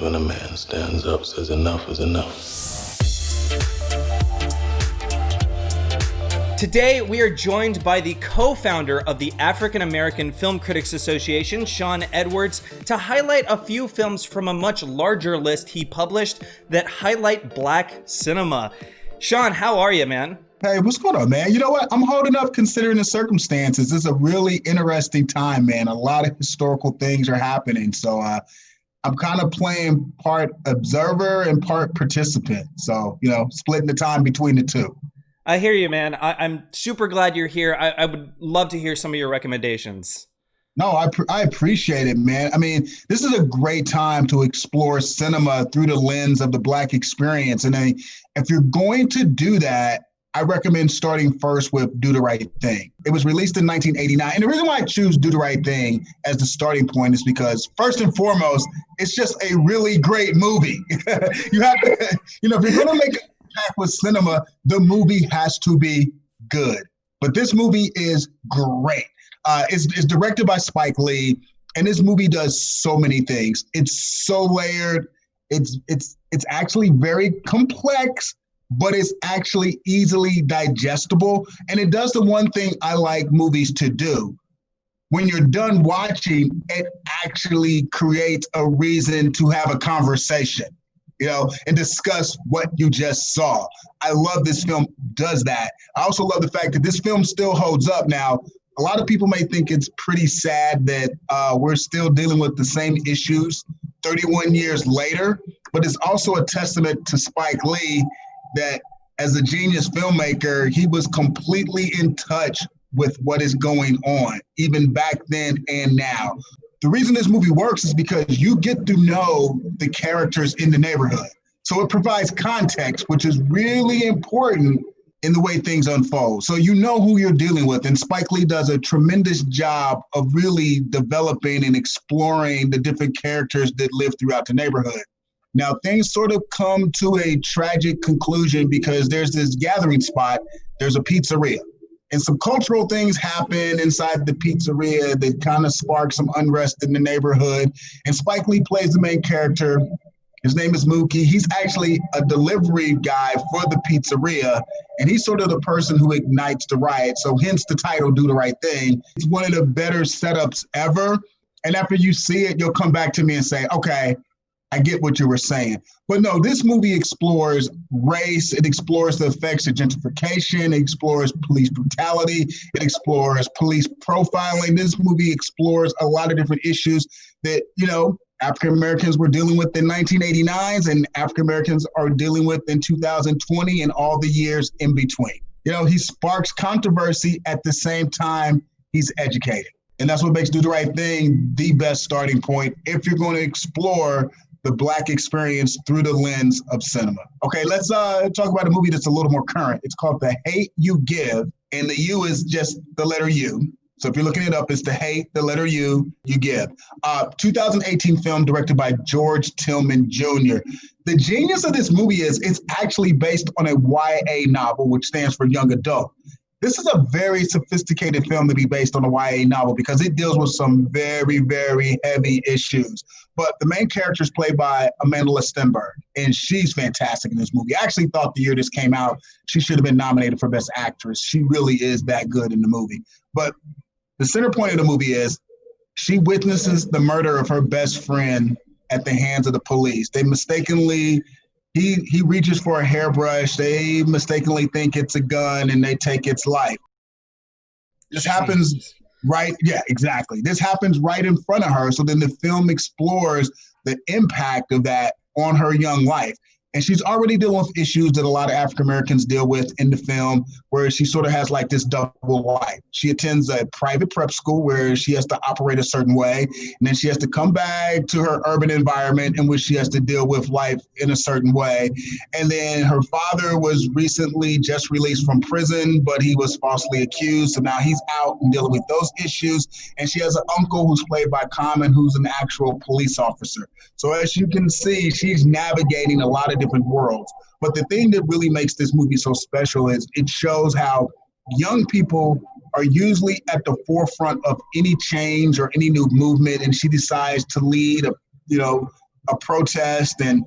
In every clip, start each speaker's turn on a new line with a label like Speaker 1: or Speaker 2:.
Speaker 1: happens when a man stands up, says enough is enough.
Speaker 2: Today, we are joined by the co-founder of the African American Film Critics Association, Shawn Edwards, to highlight a few films from a much larger list he published that highlight Black cinema. Shawn, how are you, man?
Speaker 3: Hey, what's going on, man? You know what? I'm holding up considering the circumstances. It's a really interesting time, man. A lot of historical things are happening. So I'm kind of playing part observer and part participant. So, splitting the time between the two.
Speaker 2: I hear you, man. I'm super glad you're here. I would love to hear some of your recommendations.
Speaker 3: No, I appreciate it, man. I mean, this is a great time to explore cinema through the lens of the Black experience. And if you're going to do that, I recommend starting first with Do the Right Thing. It was released in 1989. And the reason why I choose Do the Right Thing as the starting point is because, first and foremost, it's just a really great movie. You have to, if you're going to make an impact with cinema, the movie has to be good. But this movie is great. It's directed by Spike Lee, and this movie does so many things. It's so layered. It's actually very complex, but it's actually easily digestible. And it does the one thing I like movies to do. When you're done watching, it actually creates a reason to have a conversation, and discuss what you just saw. I love this film does that. I also love the fact that this film still holds up. Now, a lot of people may think it's pretty sad that we're still dealing with the same issues 31 years later, but it's also a testament to Spike Lee that as a genius filmmaker, he was completely in touch with what is going on, even back then and now. The reason this movie works is because you get to know the characters in the neighborhood. So it provides context, which is really important in the way things unfold. So you know who you're dealing with. And Spike Lee does a tremendous job of really developing and exploring the different characters that live throughout the neighborhood. Now, things sort of come to a tragic conclusion because there's this gathering spot, there's a pizzeria. And some cultural things happen inside the pizzeria that kind of spark some unrest in the neighborhood. And Spike Lee plays the main character. His name is Mookie. He's actually a delivery guy for the pizzeria, and he's sort of the person who ignites the riot. So hence the title, Do the Right Thing. It's one of the better setups ever. And after you see it, you'll come back to me and say, okay, I get what you were saying. But no, this movie explores race. It explores the effects of gentrification. It explores police brutality. It explores police profiling. This movie explores a lot of different issues that, African Americans were dealing with in 1989s and African Americans are dealing with in 2020 and all the years in between. He sparks controversy at the same time he's educated. And that's what makes Do the Right Thing the best starting point if you're going to explore the Black experience through the lens of cinema. Okay, let's talk about a movie that's a little more current. It's called The Hate U Give, and the U is just the letter U. So if you're looking it up, it's The Hate, the letter U, You Give. 2018 film directed by George Tillman Jr. The genius of this movie is it's actually based on a YA novel, which stands for young adult. This is a very sophisticated film to be based on a YA novel because it deals with some very, very heavy issues. But the main character is played by Amanda Stenberg, and she's fantastic in this movie. I actually thought the year this came out, she should have been nominated for Best Actress. She really is that good in the movie. But the center point of the movie is she witnesses the murder of her best friend at the hands of the police. They mistakenly, he reaches for a hairbrush. They mistakenly think it's a gun and they take its life. This happens right, yeah, exactly. This happens right in front of her. So then the film explores the impact of that on her young life. And she's already dealing with issues that a lot of African Americans deal with in the film, where she sort of has like this double life. She attends a private prep school where she has to operate a certain way, and then she has to come back to her urban environment in which she has to deal with life in a certain way. And then her father was recently just released from prison, but he was falsely accused. So now he's out and dealing with those issues. And she has an uncle who's played by Common, who's an actual police officer. So as you can see, she's navigating a lot of different worlds. But the thing that really makes this movie so special is it shows how young people are usually at the forefront of any change or any new movement, and she decides to lead a protest, and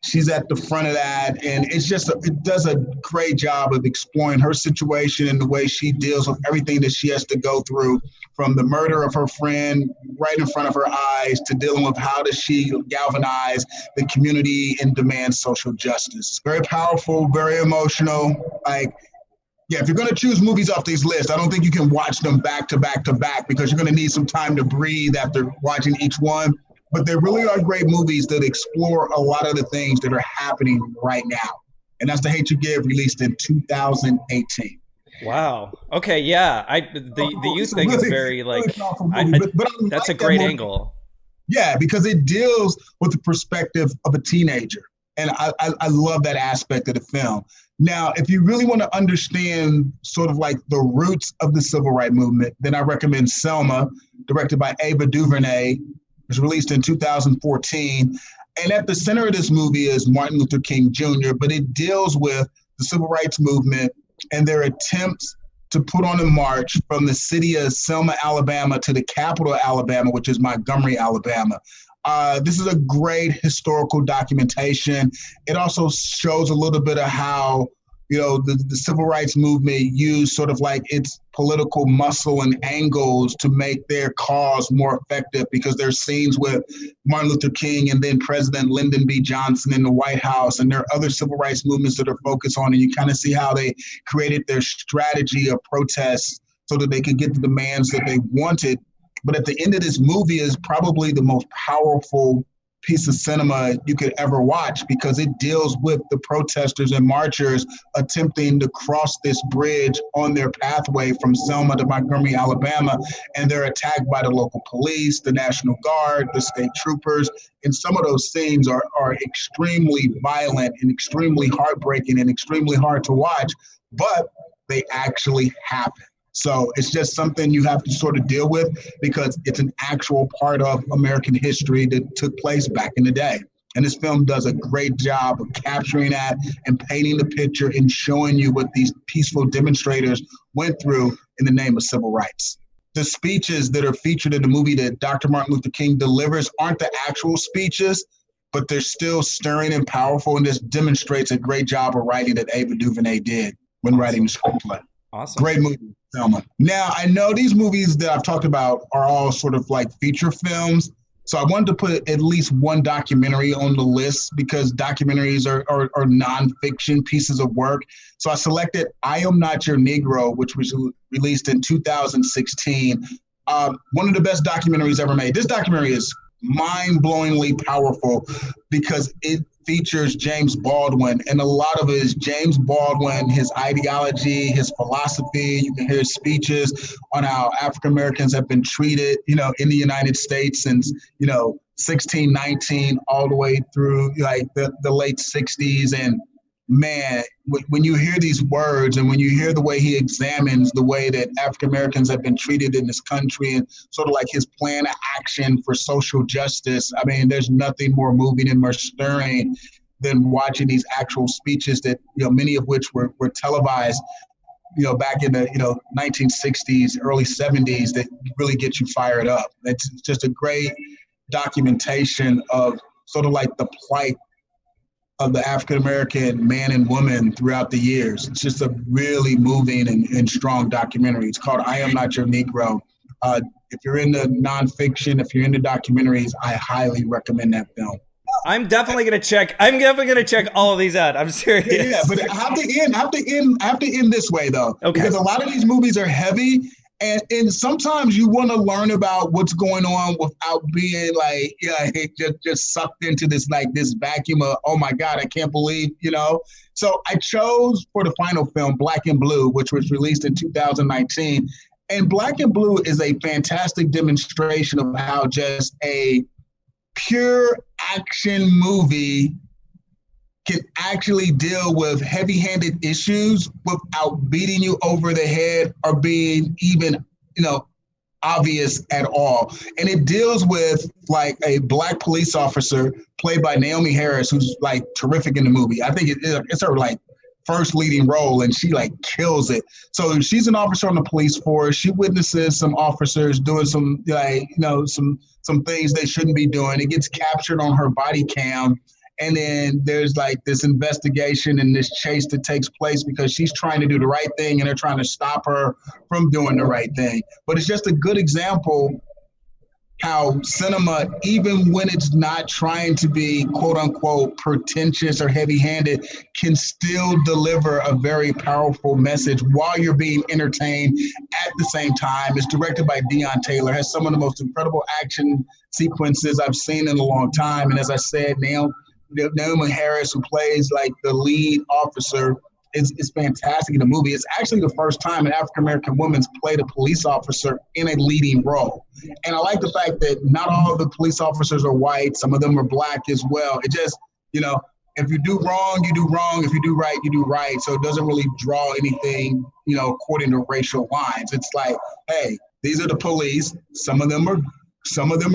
Speaker 3: she's at the front of that. And it does a great job of exploring her situation and the way she deals with everything that she has to go through, from the murder of her friend right in front of her eyes to dealing with how does she galvanize the community and demand social justice. Very powerful, very emotional. Yeah, if you're going to choose movies off these lists, I don't think you can watch them back to back to back, because you're going to need some time to breathe after watching each one. But there really are great movies that explore a lot of the things that are happening right now. And that's The Hate U Give, released in 2018.
Speaker 2: Wow. Okay. Yeah. The youth thing is very like, that's a great angle.
Speaker 3: Yeah, because it deals with the perspective of a teenager. And I love that aspect of the film. Now, if you really want to understand sort of like the roots of the civil rights movement, then I recommend Selma, directed by Ava DuVernay. It was released in 2014. And at the center of this movie is Martin Luther King Jr., but it deals with the civil rights movement and their attempts to put on a march from the city of Selma, Alabama to the capital of Alabama, which is Montgomery, Alabama. This is a great historical documentation. It also shows a little bit of how, the civil rights movement used sort of like its political muscle and angles to make their cause more effective, because there's scenes with Martin Luther King and then President Lyndon B. Johnson in the White House, and there are other civil rights movements that are focused on, and you kind of see how they created their strategy of protests so that they could get the demands that they wanted. But at the end of this movie is probably the most powerful piece of cinema you could ever watch, because it deals with the protesters and marchers attempting to cross this bridge on their pathway from Selma to Montgomery, Alabama, and they're attacked by the local police, the National Guard, the state troopers. And some of those scenes are extremely violent and extremely heartbreaking and extremely hard to watch, but they actually happen. So it's just something you have to sort of deal with, because it's an actual part of American history that took place back in the day. And this film does a great job of capturing that and painting the picture and showing you what these peaceful demonstrators went through in the name of civil rights. The speeches that are featured in the movie that Dr. Martin Luther King delivers aren't the actual speeches, but they're still stirring and powerful, and this demonstrates a great job of writing that Ava DuVernay did when writing the screenplay.
Speaker 2: Awesome.
Speaker 3: Great movie, Selma. Now, I know these movies that I've talked about are all sort of like feature films. So I wanted to put at least one documentary on the list, because documentaries are nonfiction pieces of work. So I selected I Am Not Your Negro, which was released in 2016. One of the best documentaries ever made. This documentary is mind-blowingly powerful because it features James Baldwin, and a lot of it is James Baldwin, his ideology, his philosophy. You can hear speeches on how African Americans have been treated, in the United States since, 1619 all the way through like the late 60s. And man, when you hear these words and when you hear the way he examines the way that African Americans have been treated in this country and sort of like his plan of action for social justice, I mean, there's nothing more moving and more stirring than watching these actual speeches that, many of which were televised, back in the, 1960s, early 70s, that really get you fired up. It's just a great documentation of sort of like the plight of the African-American man and woman throughout the years. It's just a really moving and strong documentary. It's called I Am Not Your Negro. If you're into nonfiction, if you're into documentaries, I highly recommend that film.
Speaker 2: I'm definitely gonna check all of these out. I'm serious.
Speaker 3: Yeah, but I have to end this way though. Okay. Because a lot of these movies are heavy. And sometimes you want to learn about what's going on without being like, just sucked into this vacuum of, oh my God, I can't believe, So I chose for the final film, Black and Blue, which was released in 2019. And Black and Blue is a fantastic demonstration of how just a pure action movie can actually deal with heavy-handed issues without beating you over the head or being even, obvious at all. And it deals with like a Black police officer played by Naomi Harris, who's like terrific in the movie. I think it's her like first leading role, and she like kills it. So she's an officer on the police force. She witnesses some officers doing some some things they shouldn't be doing. It gets captured on her body cam. And then there's like this investigation and this chase that takes place because she's trying to do the right thing and they're trying to stop her from doing the right thing. But it's just a good example how cinema, even when it's not trying to be quote unquote pretentious or heavy handed, can still deliver a very powerful message while you're being entertained at the same time. It's directed by Deon Taylor, has some of the most incredible action sequences I've seen in a long time. And as I said, Naomi Harris, who plays like the lead officer, is fantastic in the movie. It's actually the first time an African-American woman's played a police officer in a leading role. And I like the fact that not all of the police officers are white. Some of them are black as well. It just, if you do wrong, you do wrong. If you do right, you do right. So it doesn't really draw anything, according to racial lines. It's like, hey, these are the police. Some of them are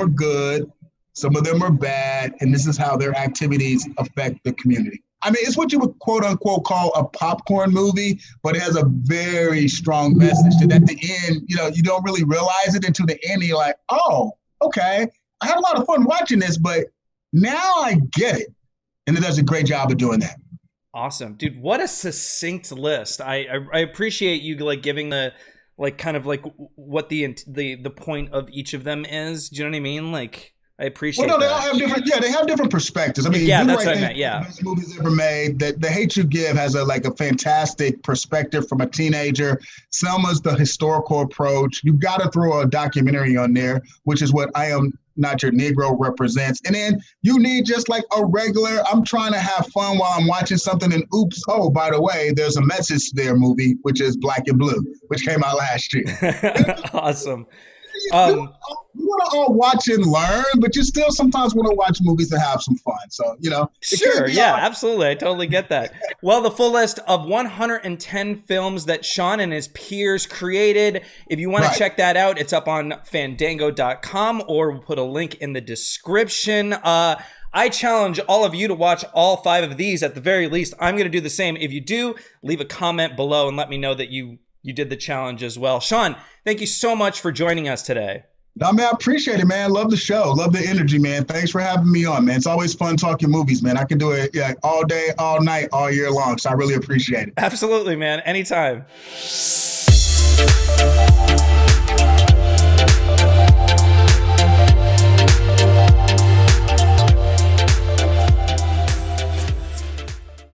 Speaker 3: good. Some of them are bad. And this is how their activities affect the community. I mean, it's what you would quote unquote call a popcorn movie, but it has a very strong message that at the end, you don't really realize it until the end. You're like, oh, okay. I had a lot of fun watching this, but now I get it. And it does a great job of doing that.
Speaker 2: Awesome, dude. What a succinct list. I appreciate you like giving the like kind of like what the point of each of them is. Do you know what I mean? Like, I appreciate
Speaker 3: that.
Speaker 2: They
Speaker 3: all have different. Yeah, they have different perspectives. I mean,
Speaker 2: yeah, that's what I meant. Yeah,
Speaker 3: best movies ever made. The Hate U Give has a fantastic perspective from a teenager. Selma's the historical approach. You've got to throw a documentary on there, which is what I Am Not Your Negro represents. And then you need just like a regular, I'm trying to have fun while I'm watching something, and oops, oh, by the way, there's a message there movie, which is Black and Blue, which came out last year.
Speaker 2: Awesome.
Speaker 3: You want to all watch and learn, but you still sometimes want to watch movies that have some fun. So,
Speaker 2: Sure. Yeah, absolutely. I totally get that. Well, the full list of 110 films that Shawn and his peers created. If you want to check that out, it's up on fandango.com, or we'll put a link in the description. I challenge all of you to watch all 5 of these at the very least. I'm going to do the same. If you do, leave a comment below and let me know that you did the challenge as well. Shawn, thank you so much for joining us today.
Speaker 3: No, man, I appreciate it, man. Love the show. Love the energy, man. Thanks for having me on, man. It's always fun talking movies, man. I can do it all day, all night, all year long. So I really appreciate it.
Speaker 2: Absolutely, man. Anytime.